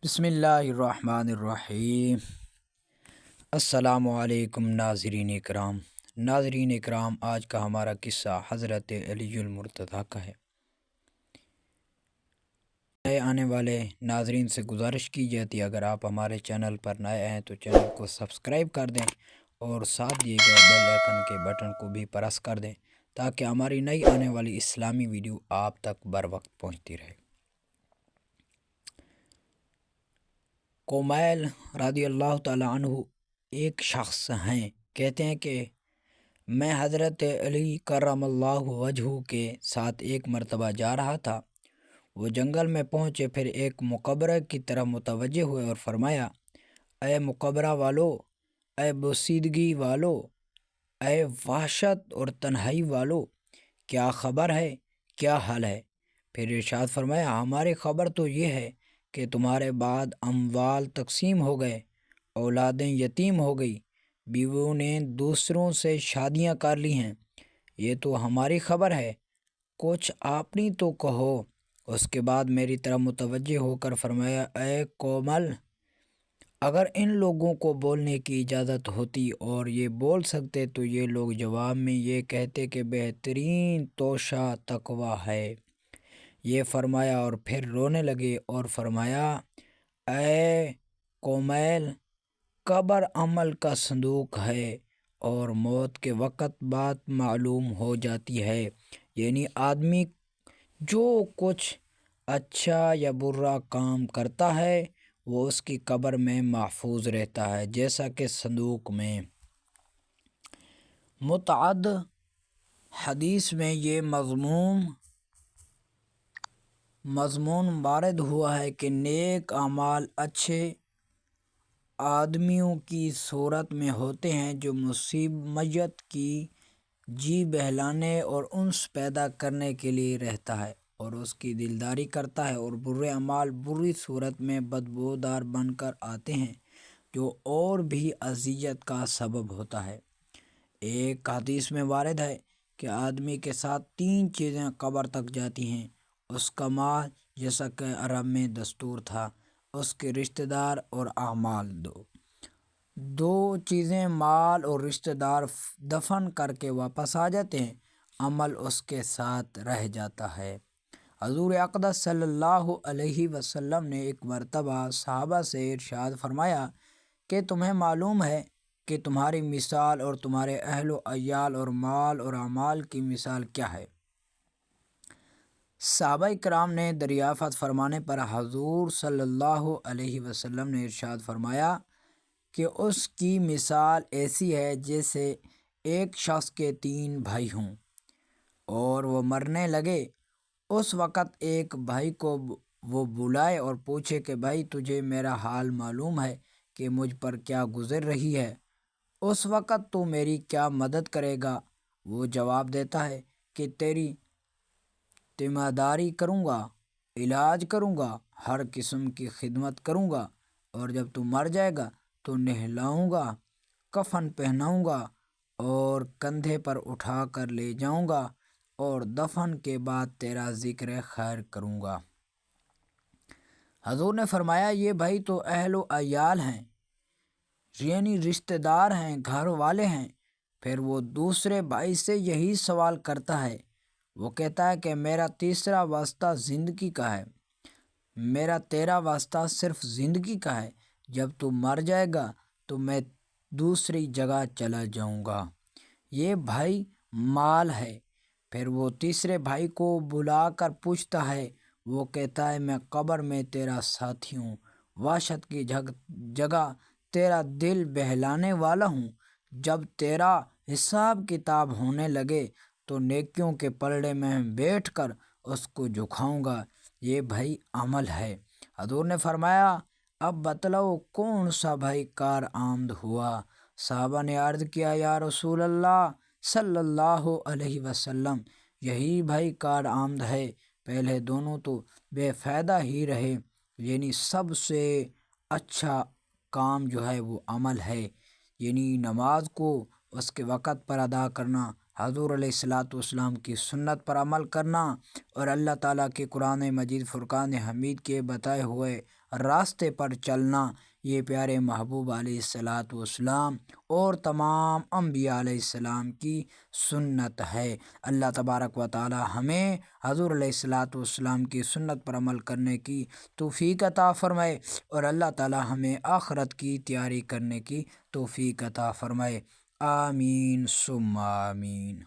بسم اللہ الرحمن الرحیم۔ السلام علیکم ناظرین اکرام، آج کا ہمارا قصہ حضرت علی المرتضیٰ کا ہے۔ نئے آنے والے ناظرین سے گزارش کی جاتی ہے، اگر آپ ہمارے چینل پر نئے ہیں تو چینل کو سبسکرائب کر دیں اور ساتھ دیے گئے بیل آئیکن کے بٹن کو بھی پریس کر دیں تاکہ ہماری نئی آنے والی اسلامی ویڈیو آپ تک بر وقت پہنچتی رہے۔ کومیل رضی اللہ تعالیٰ عنہ ایک شخص ہیں، کہتے ہیں کہ میں حضرت علی کرم اللہ وجہہ کے ساتھ ایک مرتبہ جا رہا تھا۔ وہ جنگل میں پہنچے، پھر ایک مقبرہ کی طرف متوجہ ہوئے اور فرمایا: اے مقبرہ والو، اے بوسیدگی والو، اے وحشت اور تنہائی والو، کیا خبر ہے، کیا حال ہے؟ پھر ارشاد فرمایا: ہماری خبر تو یہ ہے کہ تمہارے بعد اموال تقسیم ہو گئے، اولادیں یتیم ہو گئی، بیویوں نے دوسروں سے شادیاں کر لی ہیں، یہ تو ہماری خبر ہے، کچھ اپنی تو کہو۔ اس کے بعد میری طرف متوجہ ہو کر فرمایا: اے کومل، اگر ان لوگوں کو بولنے کی اجازت ہوتی اور یہ بول سکتے تو یہ لوگ جواب میں یہ کہتے کہ بہترین توشہ تقویٰ ہے۔ یہ فرمایا اور پھر رونے لگے اور فرمایا: اے کومیل، قبر عمل کا صندوق ہے اور موت کے وقت بات معلوم ہو جاتی ہے، یعنی آدمی جو کچھ اچھا یا برا کام کرتا ہے وہ اس کی قبر میں محفوظ رہتا ہے، جیسا کہ صندوق میں۔ متعدد حدیث میں یہ مضمون وارد ہوا ہے کہ نیک اعمال اچھے آدمیوں کی صورت میں ہوتے ہیں جو میت کی جی بہلانے اور انس پیدا کرنے کے لیے رہتا ہے اور اس کی دلداری کرتا ہے، اور برے اعمال بری صورت میں بدبودار بن کر آتے ہیں جو اور بھی اذیت کا سبب ہوتا ہے۔ ایک حدیث میں وارد ہے کہ آدمی کے ساتھ 3 چیزیں قبر تک جاتی ہیں: اس کا مال، جیسا کہ عرب میں دستور تھا، اس کے رشتہ دار اور اعمال۔ دو چیزیں، مال اور رشتہ دار، دفن کر کے واپس آ جاتے ہیں، عمل اس کے ساتھ رہ جاتا ہے۔ حضور اقدس صلی اللہ علیہ وسلم نے ایک مرتبہ صحابہ سے ارشاد فرمایا کہ تمہیں معلوم ہے کہ تمہاری مثال اور تمہارے اہل و عیال اور مال اور اعمال کی مثال کیا ہے؟ صحابہ کرام نے دریافت فرمانے پر حضور صلی اللہ علیہ وسلم نے ارشاد فرمایا کہ اس کی مثال ایسی ہے جیسے ایک شخص کے 3 بھائی ہوں اور وہ مرنے لگے۔ اس وقت ایک بھائی کو وہ بلائے اور پوچھے کہ بھائی، تجھے میرا حال معلوم ہے کہ مجھ پر کیا گزر رہی ہے، اس وقت تو میری کیا مدد کرے گا؟ وہ جواب دیتا ہے کہ تیری تیمارداری کروں گا، علاج کروں گا، ہر قسم کی خدمت کروں گا، اور جب تو مر جائے گا تو نہلاؤں گا، کفن پہناؤں گا اور کندھے پر اٹھا کر لے جاؤں گا، اور دفن کے بعد تیرا ذکر خیر کروں گا۔ حضور نے فرمایا: یہ بھائی تو اہل و عیال ہیں، یعنی رشتہ دار ہیں، گھر والے ہیں۔ پھر وہ دوسرے بھائی سے یہی سوال کرتا ہے، وہ کہتا ہے کہ میرا تیسرا واسطہ زندگی کا ہے، میرا تیرا واسطہ صرف زندگی کا ہے، جب تو مر جائے گا تو میں دوسری جگہ چلا جاؤں گا۔ یہ بھائی مال ہے۔ پھر وہ تیسرے بھائی کو بلا کر پوچھتا ہے، وہ کہتا ہے میں قبر میں تیرا ساتھی ہوں، وحشت کی جگہ تیرا دل بہلانے والا ہوں، جب تیرا حساب کتاب ہونے لگے تو نیکیوں کے پلڑے میں بیٹھ کر اس کو جھکاؤں گا۔ یہ بھائی عمل ہے۔ حضور نے فرمایا: اب بتلاؤ کون سا بھائی کارآمد ہوا؟ صحابہ نے عرض کیا: یا رسول اللہ صلی اللہ علیہ وسلم، یہی بھائی کارآمد ہے، پہلے دونوں تو بے فائدہ ہی رہے، یعنی سب سے اچھا کام جو ہے وہ عمل ہے، یعنی نماز کو اس کے وقت پر ادا کرنا، حضور علیہ الصلاۃ والسلام کی سنت پر عمل کرنا اور اللہ تعالیٰ کے قرآن مجید فرقان حمید کے بتائے ہوئے راستے پر چلنا، یہ پیارے محبوب علیہ الصلاۃ والسلام اور تمام انبیاء علیہ السلام کی سنت ہے۔ اللہ تبارک و تعالی ہمیں حضور علیہ الصلاۃ والسلام کی سنت پر عمل کرنے کی توفیق عطا فرمائے، اور اللہ تعالی ہمیں آخرت کی تیاری کرنے کی توفیق عطا فرمائے۔ آمین ثم آمین۔